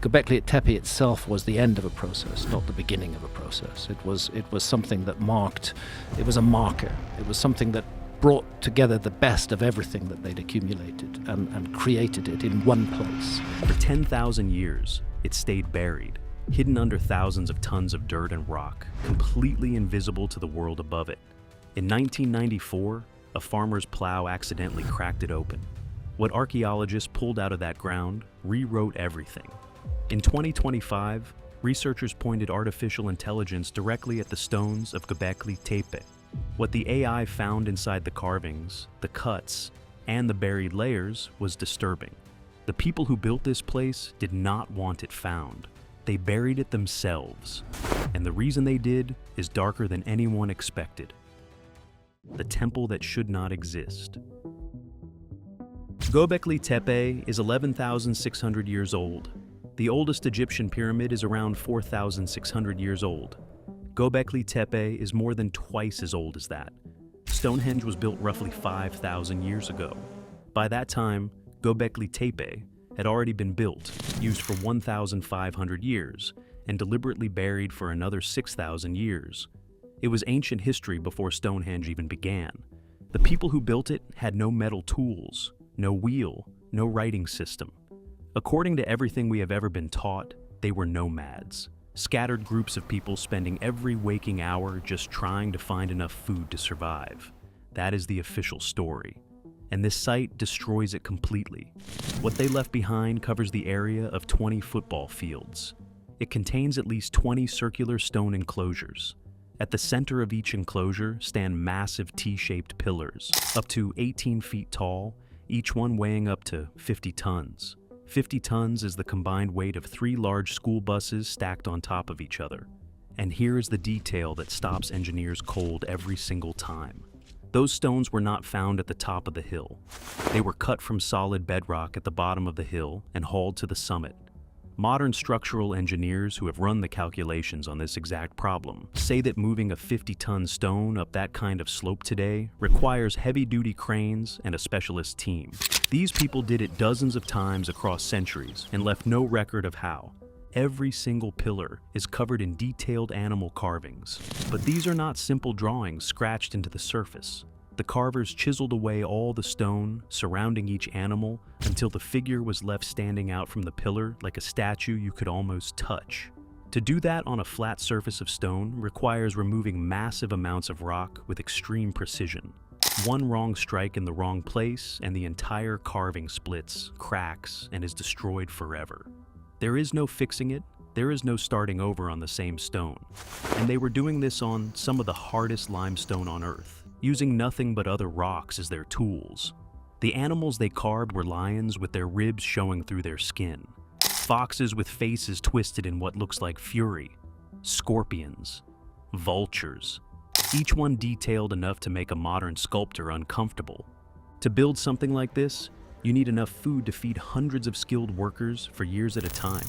Göbekli Tepe itself was the end of a process, not the beginning of a process. It was something that marked, it was a marker. It was something that brought together the best of everything that they'd accumulated and created it in one place. For 10,000 years, it stayed buried, hidden under thousands of tons of dirt and rock, completely invisible to the world above it. In 1994, a farmer's plow accidentally cracked it open. What archaeologists pulled out of that ground rewrote everything. In 2025, researchers pointed artificial intelligence directly at the stones of Göbekli Tepe. What the AI found inside the carvings, the cuts, and the buried layers was disturbing. The people who built this place did not want it found. They buried it themselves. And the reason they did is darker than anyone expected. The temple that should not exist. Göbekli Tepe is 11,600 years old. The oldest Egyptian pyramid is around 4,600 years old. Göbekli Tepe is more than twice as old as that. Stonehenge was built roughly 5,000 years ago. By that time, Göbekli Tepe had already been built, used for 1,500 years, and deliberately buried for another 6,000 years. It was ancient history before Stonehenge even began. The people who built it had no metal tools, no wheel, no writing system. According to everything we have ever been taught, they were nomads. Scattered groups of people spending every waking hour just trying to find enough food to survive. That is the official story. And this site destroys it completely. What they left behind covers the area of 20 football fields. It contains at least 20 circular stone enclosures. At the center of each enclosure stand massive T-shaped pillars, up to 18 feet tall, each one weighing up to 50 tons. 50 tons is the combined weight of 3 large school buses stacked on top of each other. And here is the detail that stops engineers cold every single time. Those stones were not found at the top of the hill. They were cut from solid bedrock at the bottom of the hill and hauled to the summit. Modern structural engineers who have run the calculations on this exact problem say that moving a 50-ton stone up that kind of slope today requires heavy-duty cranes and a specialist team. These people did it dozens of times across centuries and left no record of how. Every single pillar is covered in detailed animal carvings. But these are not simple drawings scratched into the surface. The carvers chiseled away all the stone surrounding each animal until the figure was left standing out from the pillar like a statue you could almost touch. To do that on a flat surface of stone requires removing massive amounts of rock with extreme precision. One wrong strike in the wrong place and the entire carving splits, cracks, and is destroyed forever. There is no fixing it, there is no starting over on the same stone. And they were doing this on some of the hardest limestone on Earth, using nothing but other rocks as their tools. The animals they carved were lions with their ribs showing through their skin, foxes with faces twisted in what looks like fury, scorpions, vultures, each one detailed enough to make a modern sculptor uncomfortable. To build something like this, you need enough food to feed hundreds of skilled workers for years at a time.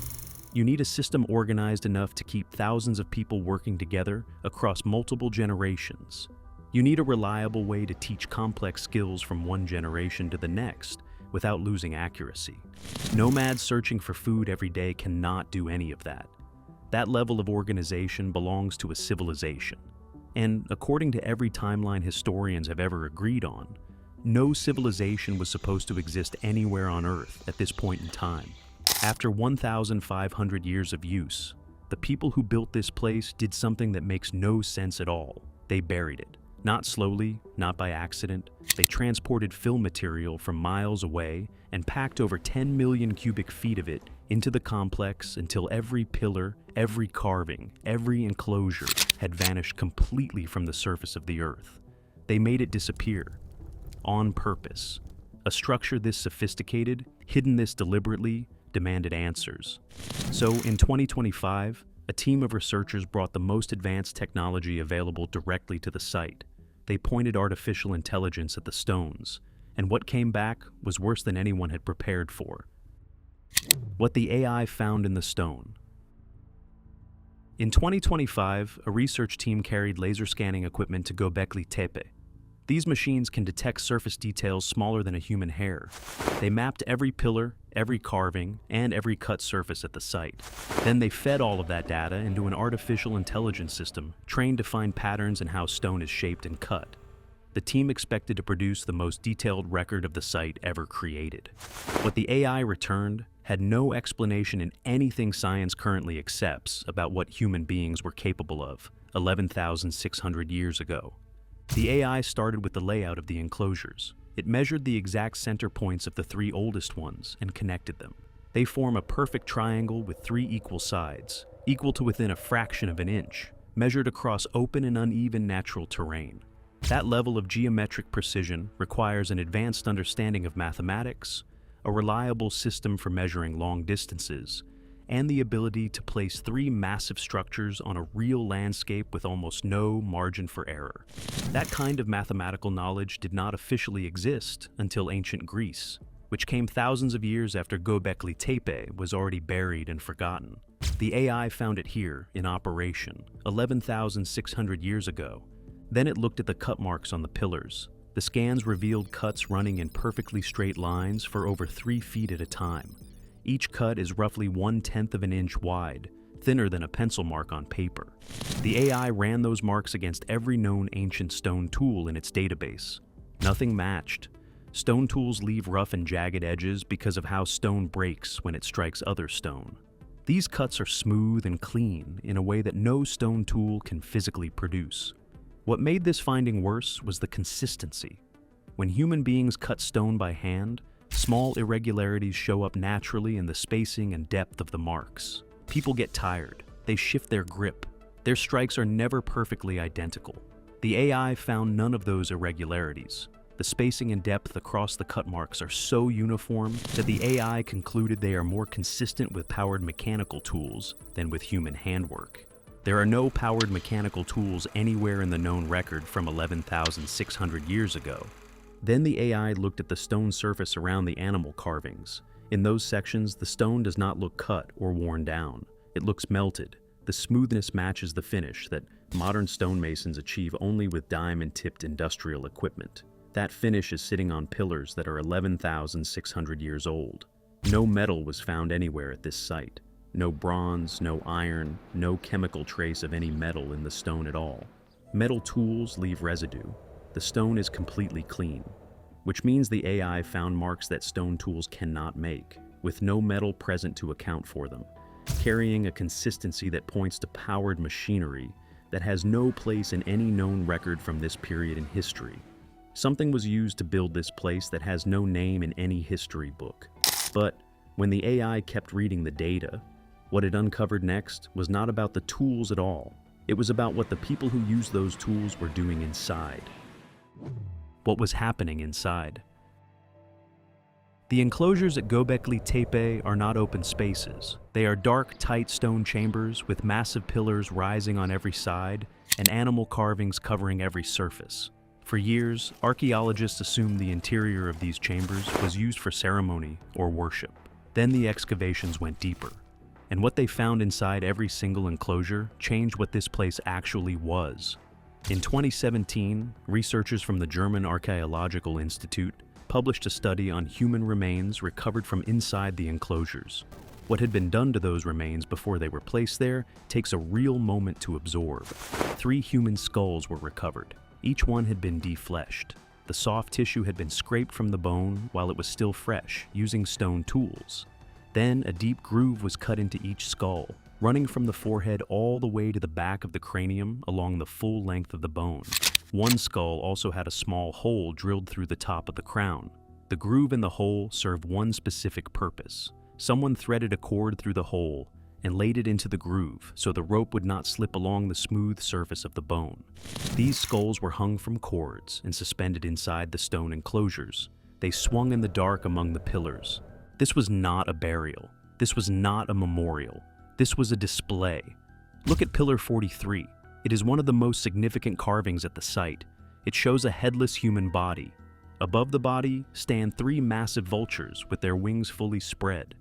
You need a system organized enough to keep thousands of people working together across multiple generations. You need a reliable way to teach complex skills from one generation to the next without losing accuracy. Nomads searching for food every day cannot do any of that. That level of organization belongs to a civilization. And according to every timeline historians have ever agreed on, no civilization was supposed to exist anywhere on Earth at this point in time. After 1,500 years of use, the people who built this place did something that makes no sense at all. They buried it. Not slowly, not by accident. They transported fill material from miles away and packed over 10 million cubic feet of it into the complex until every pillar, every carving, every enclosure had vanished completely from the surface of the Earth. They made it disappear. On purpose. A structure this sophisticated, hidden this deliberately, demanded answers. So in 2025, a team of researchers brought the most advanced technology available directly to the site. They pointed artificial intelligence at the stones, and what came back was worse than anyone had prepared for. What the AI found in the stone. In 2025, a research team carried laser scanning equipment to Göbekli Tepe. These machines can detect surface details smaller than a human hair. They mapped every pillar, every carving, and every cut surface at the site. Then they fed all of that data into an artificial intelligence system trained to find patterns in how stone is shaped and cut. The team expected to produce the most detailed record of the site ever created. What the AI returned had no explanation in anything science currently accepts about what human beings were capable of 11,600 years ago. The AI started with the layout of the enclosures. It measured the exact center points of the three oldest ones and connected them. They form a perfect triangle with three equal sides, equal to within a fraction of an inch, measured across open and uneven natural terrain. That level of geometric precision requires an advanced understanding of mathematics, a reliable system for measuring long distances, and the ability to place three massive structures on a real landscape with almost no margin for error. That kind of mathematical knowledge did not officially exist until ancient Greece, which came thousands of years after Göbekli Tepe was already buried and forgotten. The AI found it here, in operation, 11,600 years ago. Then it looked at the cut marks on the pillars. The scans revealed cuts running in perfectly straight lines for over 3 feet at a time. Each cut is roughly 1/10 of an inch wide, thinner than a pencil mark on paper. The AI ran those marks against every known ancient stone tool in its database. Nothing matched. Stone tools leave rough and jagged edges because of how stone breaks when it strikes other stone. These cuts are smooth and clean in a way that no stone tool can physically produce. What made this finding worse was the consistency. When human beings cut stone by hand, small irregularities show up naturally in the spacing and depth of the marks. People get tired. They shift their grip. Their strikes are never perfectly identical. The AI found none of those irregularities. The spacing and depth across the cut marks are so uniform that the AI concluded they are more consistent with powered mechanical tools than with human handwork. There are no powered mechanical tools anywhere in the known record from 11,600 years ago. Then the AI looked at the stone surface around the animal carvings. In those sections, the stone does not look cut or worn down. It looks melted. The smoothness matches the finish that modern stonemasons achieve only with diamond-tipped industrial equipment. That finish is sitting on pillars that are 11,600 years old. No metal was found anywhere at this site. No bronze, no iron, no chemical trace of any metal in the stone at all. Metal tools leave residue. The stone is completely clean, which means the AI found marks that stone tools cannot make, with no metal present to account for them, carrying a consistency that points to powered machinery that has no place in any known record from this period in history. Something was used to build this place that has no name in any history book. But when the AI kept reading the data, what it uncovered next was not about the tools at all. It was about what the people who used those tools were doing inside. What was happening inside? The enclosures at Göbekli Tepe are not open spaces. They are dark, tight stone chambers with massive pillars rising on every side and animal carvings covering every surface. For years, archaeologists assumed the interior of these chambers was used for ceremony or worship. Then the excavations went deeper, and what they found inside every single enclosure changed what this place actually was. In 2017, researchers from the German Archaeological Institute published a study on human remains recovered from inside the enclosures. What had been done to those remains before they were placed there takes a real moment to absorb. 3 human skulls were recovered. Each one had been defleshed. The soft tissue had been scraped from the bone while it was still fresh, using stone tools. Then a deep groove was cut into each skull, running from the forehead all the way to the back of the cranium along the full length of the bone. One skull also had a small hole drilled through the top of the crown. The groove in the hole served one specific purpose. Someone threaded a cord through the hole and laid it into the groove so the rope would not slip along the smooth surface of the bone. These skulls were hung from cords and suspended inside the stone enclosures. They swung in the dark among the pillars. This was not a burial. This was not a memorial. This was a display. Look at Pillar 43. It is one of the most significant carvings at the site. It shows a headless human body. Above the body stand 3 massive vultures with their wings fully spread.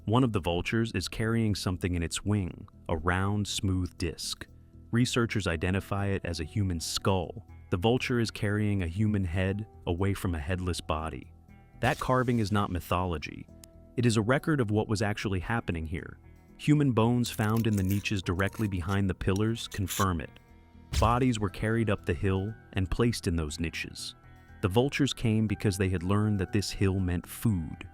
One of the vultures is carrying something in its wing, a round, smooth disc. Researchers identify it as a human skull. The vulture is carrying a human head away from a headless body. That carving is not mythology. It is a record of what was actually happening here. Human bones found in the niches directly behind the pillars confirm it. Bodies were carried up the hill and placed in those niches. The vultures came because they had learned that this hill meant food.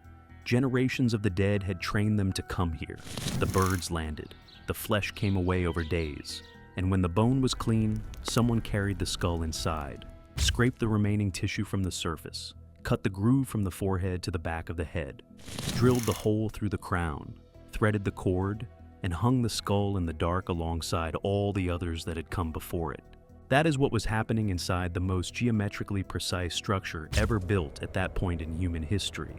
Generations of the dead had trained them to come here. The birds landed. The flesh came away over days. And when the bone was clean, someone carried the skull inside, scraped the remaining tissue from the surface, cut the groove from the forehead to the back of the head, drilled the hole through the crown, threaded the cord, and hung the skull in the dark alongside all the others that had come before it. That is what was happening inside the most geometrically precise structure ever built at that point in human history.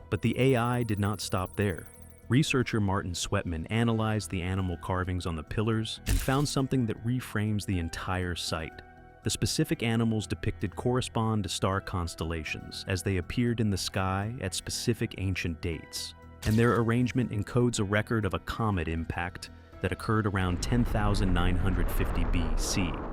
But the AI did not stop there. Researcher Martin Sweatman analyzed the animal carvings on the pillars and found something that reframes the entire site. The specific animals depicted correspond to star constellations as they appeared in the sky at specific ancient dates, and their arrangement encodes a record of a comet impact that occurred around 10,950 BC.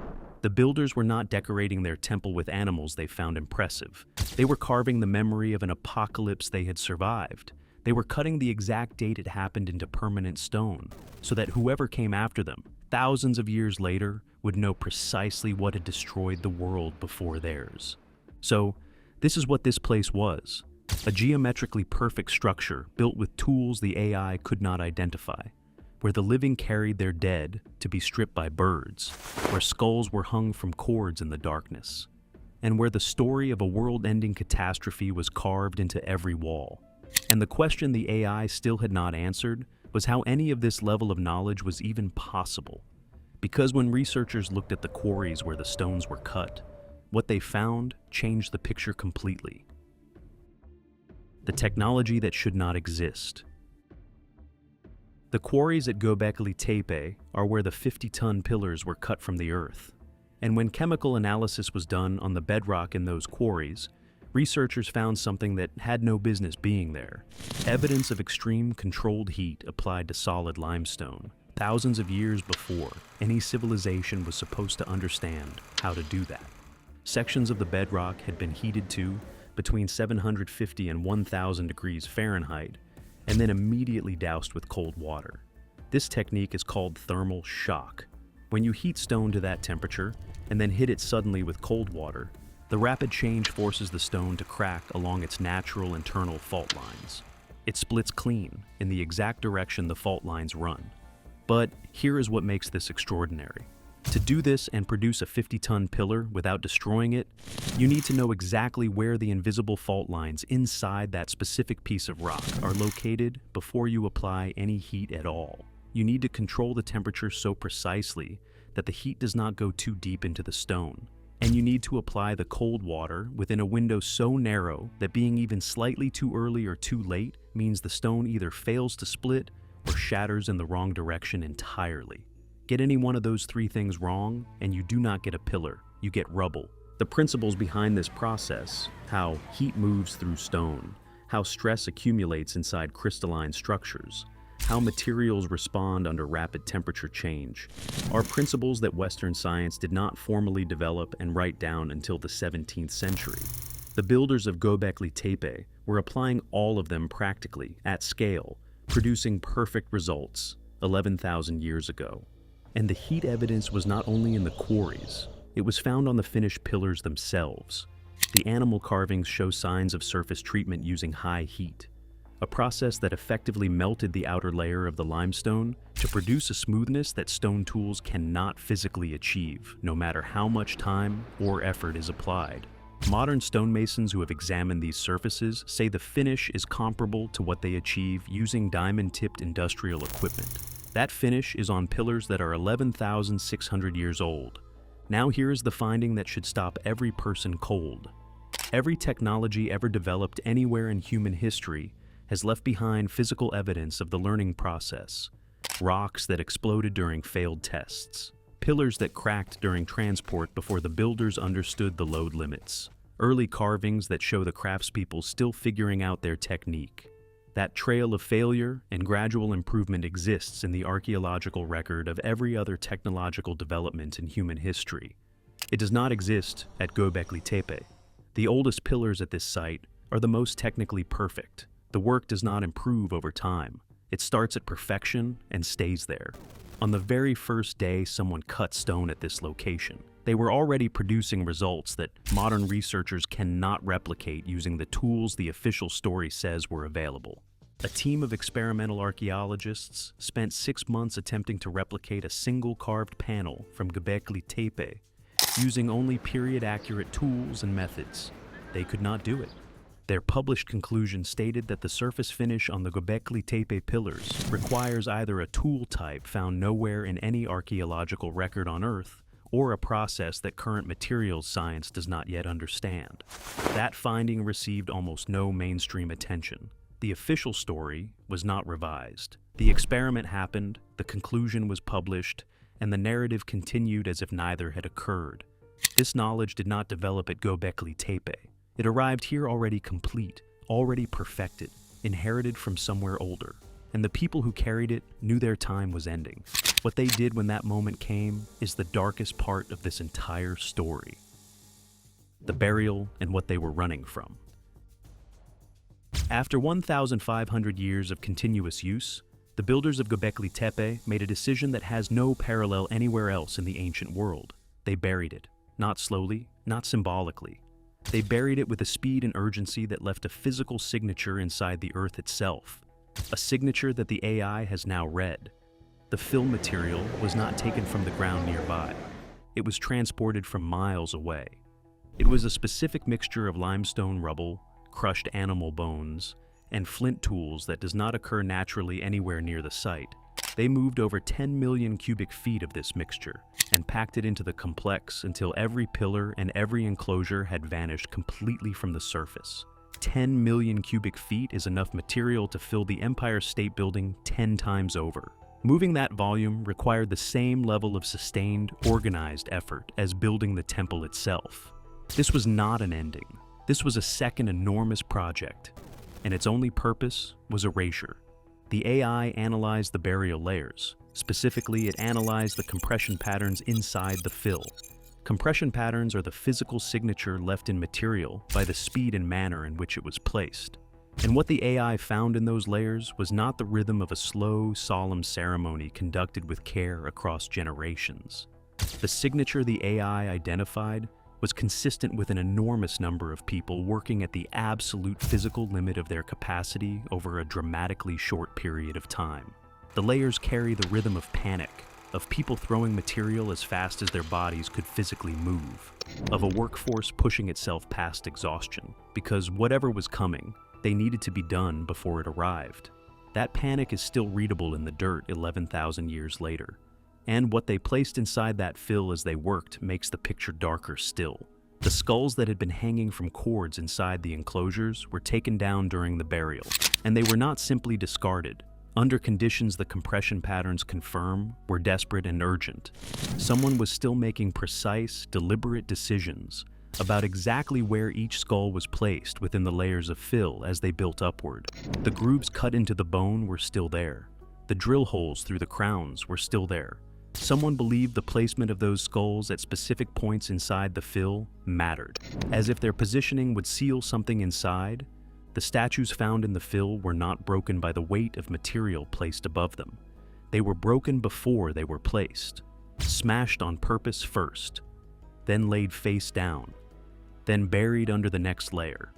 The builders were not decorating their temple with animals they found impressive. They were carving the memory of an apocalypse they had survived. They were cutting the exact date it happened into permanent stone, so that whoever came after them, thousands of years later, would know precisely what had destroyed the world before theirs. So, this is what this place was. A geometrically perfect structure built with tools the AI could not identify, where the living carried their dead to be stripped by birds, where skulls were hung from cords in the darkness, and where the story of a world-ending catastrophe was carved into every wall. And the question the AI still had not answered was how any of this level of knowledge was even possible. Because when researchers looked at the quarries where the stones were cut, what they found changed the picture completely. The technology that should not exist. The quarries at Göbekli Tepe are where the 50-ton pillars were cut from the earth. And when chemical analysis was done on the bedrock in those quarries, researchers found something that had no business being there. Evidence of extreme controlled heat applied to solid limestone, thousands of years before any civilization was supposed to understand how to do that. Sections of the bedrock had been heated to between 750 and 1,000 degrees Fahrenheit, and then immediately doused with cold water. This technique is called thermal shock. When you heat stone to that temperature and then hit it suddenly with cold water, the rapid change forces the stone to crack along its natural internal fault lines. It splits clean in the exact direction the fault lines run. But here is what makes this extraordinary. To do this and produce a 50-ton pillar without destroying it, you need to know exactly where the invisible fault lines inside that specific piece of rock are located before you apply any heat at all. You need to control the temperature so precisely that the heat does not go too deep into the stone. And you need to apply the cold water within a window so narrow that being even slightly too early or too late means the stone either fails to split or shatters in the wrong direction entirely. Get any one of those three things wrong, and you do not get a pillar, you get rubble. The principles behind this process, how heat moves through stone, how stress accumulates inside crystalline structures, how materials respond under rapid temperature change, are principles that Western science did not formally develop and write down until the 17th century. The builders of Göbekli Tepe were applying all of them practically, at scale, producing perfect results 11,000 years ago. And the heat evidence was not only in the quarries, it was found on the finished pillars themselves. The animal carvings show signs of surface treatment using high heat, a process that effectively melted the outer layer of the limestone to produce a smoothness that stone tools cannot physically achieve, no matter how much time or effort is applied. Modern stonemasons who have examined these surfaces say the finish is comparable to what they achieve using diamond-tipped industrial equipment. That finish is on pillars that are 11,600 years old. Now here is the finding that should stop every person cold. Every technology ever developed anywhere in human history has left behind physical evidence of the learning process. Rocks that exploded during failed tests. Pillars that cracked during transport before the builders understood the load limits. Early carvings that show the craftspeople still figuring out their technique. That trail of failure and gradual improvement exists in the archaeological record of every other technological development in human history. It does not exist at Göbekli Tepe. The oldest pillars at this site are the most technically perfect. The work does not improve over time. It starts at perfection and stays there. On the very first day someone cut stone at this location, they were already producing results that modern researchers cannot replicate using the tools the official story says were available. A team of experimental archaeologists spent 6 months attempting to replicate a single carved panel from Göbekli Tepe using only period-accurate tools and methods. They could not do it. Their published conclusion stated that the surface finish on the Göbekli Tepe pillars requires either a tool type found nowhere in any archaeological record on Earth, or a process that current materials science does not yet understand. That finding received almost no mainstream attention. The official story was not revised. The experiment happened, the conclusion was published, and the narrative continued as if neither had occurred. This knowledge did not develop at Göbekli Tepe. It arrived here already complete, already perfected, inherited from somewhere older. And the people who carried it knew their time was ending. What they did when that moment came is the darkest part of this entire story. The burial and what they were running from. After 1,500 years of continuous use, the builders of Göbekli Tepe made a decision that has no parallel anywhere else in the ancient world. They buried it, not slowly, not symbolically. They buried it with a speed and urgency that left a physical signature inside the earth itself. A signature that the AI has now read. The fill material was not taken from the ground nearby. It was transported from miles away. It was a specific mixture of limestone rubble, crushed animal bones, and flint tools that does not occur naturally anywhere near the site. They moved over 10 million cubic feet of this mixture and packed it into the complex until every pillar and every enclosure had vanished completely from the surface. 10 million cubic feet is enough material to fill the Empire State Building 10 times over. Moving that volume required the same level of sustained, organized effort as building the temple itself. This was not an ending. This was a second enormous project, and its only purpose was erasure. The AI analyzed the burial layers. Specifically, it analyzed the compression patterns inside the fill. Compression patterns are the physical signature left in material by the speed and manner in which it was placed. And what the AI found in those layers was not the rhythm of a slow, solemn ceremony conducted with care across generations. The signature the AI identified was consistent with an enormous number of people working at the absolute physical limit of their capacity over a dramatically short period of time. The layers carry the rhythm of panic, of people throwing material as fast as their bodies could physically move, of a workforce pushing itself past exhaustion, because whatever was coming, they needed to be done before it arrived. That panic is still readable in the dirt 11,000 years later. And what they placed inside that fill as they worked makes the picture darker still. The skulls that had been hanging from cords inside the enclosures were taken down during the burial, and they were not simply discarded. Under conditions the compression patterns confirm were desperate and urgent. Someone was still making precise, deliberate decisions about exactly where each skull was placed within the layers of fill as they built upward. The grooves cut into the bone were still there. The drill holes through the crowns were still there. Someone believed the placement of those skulls at specific points inside the fill mattered. As if their positioning would seal something inside, the statues found in the fill were not broken by the weight of material placed above them. They were broken before they were placed, smashed on purpose first, then laid face down, then buried under the next layer.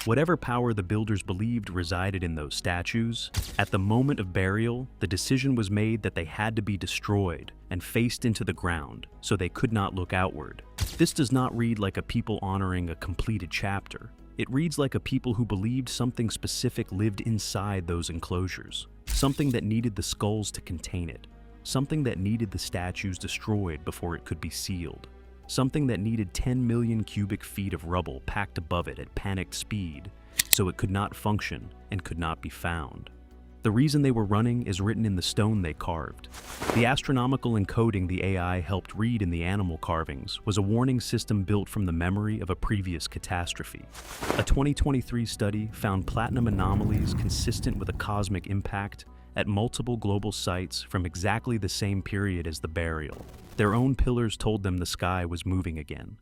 Whatever power the builders believed resided in those statues, at the moment of burial, the decision was made that they had to be destroyed and faced into the ground so they could not look outward. This does not read like a people honoring a completed chapter. It reads like a people who believed something specific lived inside those enclosures, something that needed the skulls to contain it, something that needed the statues destroyed before it could be sealed. Something that needed 10 million cubic feet of rubble packed above it at panicked speed, so it could not function and could not be found. The reason they were running is written in the stone they carved. The astronomical encoding the AI helped read in the animal carvings was a warning system built from the memory of a previous catastrophe. A 2023 study found platinum anomalies consistent with a cosmic impact at multiple global sites from exactly the same period as the burial. Their own pillars told them the sky was moving again,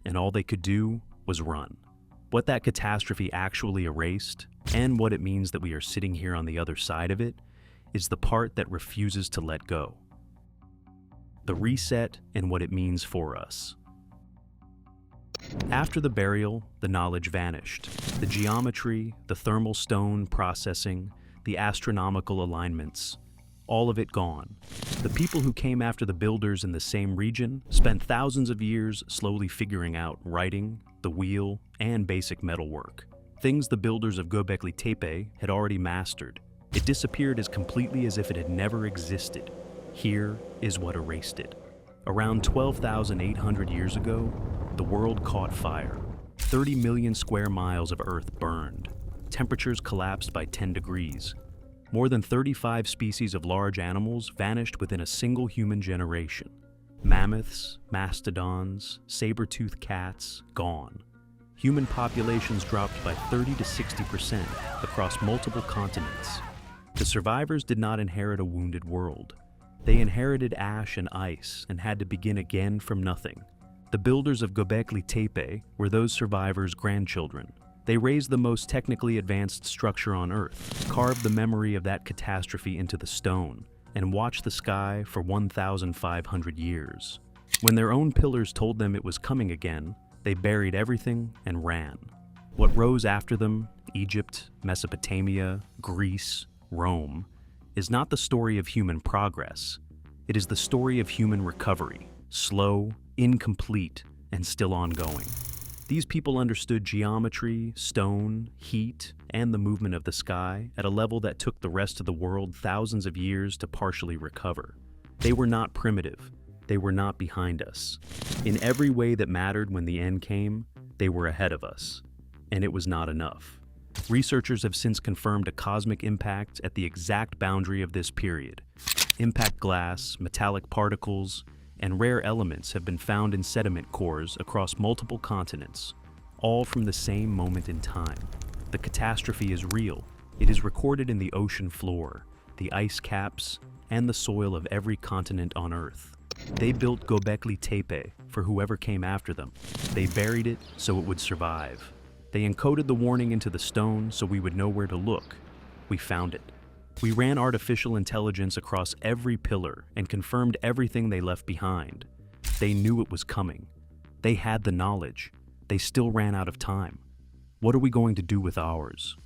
and all they could do was run. What that catastrophe actually erased, and what it means that we are sitting here on the other side of it, is the part that refuses to let go. The reset and what it means for us. After the burial, the knowledge vanished. The geometry, the thermal stone processing, the astronomical alignments, all of it gone. The people who came after the builders in the same region spent thousands of years slowly figuring out writing, the wheel, and basic metalwork. Things the builders of Göbekli Tepe had already mastered. It disappeared as completely as if it had never existed. Here is what erased it. Around 12,800 years ago, the world caught fire. 30 million square miles of Earth burned. Temperatures collapsed by 10 degrees. More than 35 species of large animals vanished within a single human generation. Mammoths, mastodons, saber-toothed cats, gone. Human populations dropped by 30 to 60% across multiple continents. The survivors did not inherit a wounded world. They inherited ash and ice and had to begin again from nothing. The builders of Göbekli Tepe were those survivors' grandchildren. They raised the most technically advanced structure on Earth, carved the memory of that catastrophe into the stone, and watched the sky for 1,500 years. When their own pillars told them it was coming again, they buried everything and ran. What rose after them, Egypt, Mesopotamia, Greece, Rome, is not the story of human progress. It is the story of human recovery, slow, incomplete, and still ongoing. These people understood geometry, stone, heat, and the movement of the sky at a level that took the rest of the world thousands of years to partially recover. They were not primitive. They were not behind us. In every way that mattered when the end came, they were ahead of us. And it was not enough. Researchers have since confirmed a cosmic impact at the exact boundary of this period. Impact glass, metallic particles, and rare elements have been found in sediment cores across multiple continents, all from the same moment in time. The catastrophe is real. It is recorded in the ocean floor, the ice caps, and the soil of every continent on Earth. They built Göbekli Tepe for whoever came after them. They buried it so it would survive. They encoded the warning into the stone so we would know where to look. We found it. We ran artificial intelligence across every pillar and confirmed everything they left behind. They knew it was coming. They had the knowledge. They still ran out of time. What are we going to do with ours?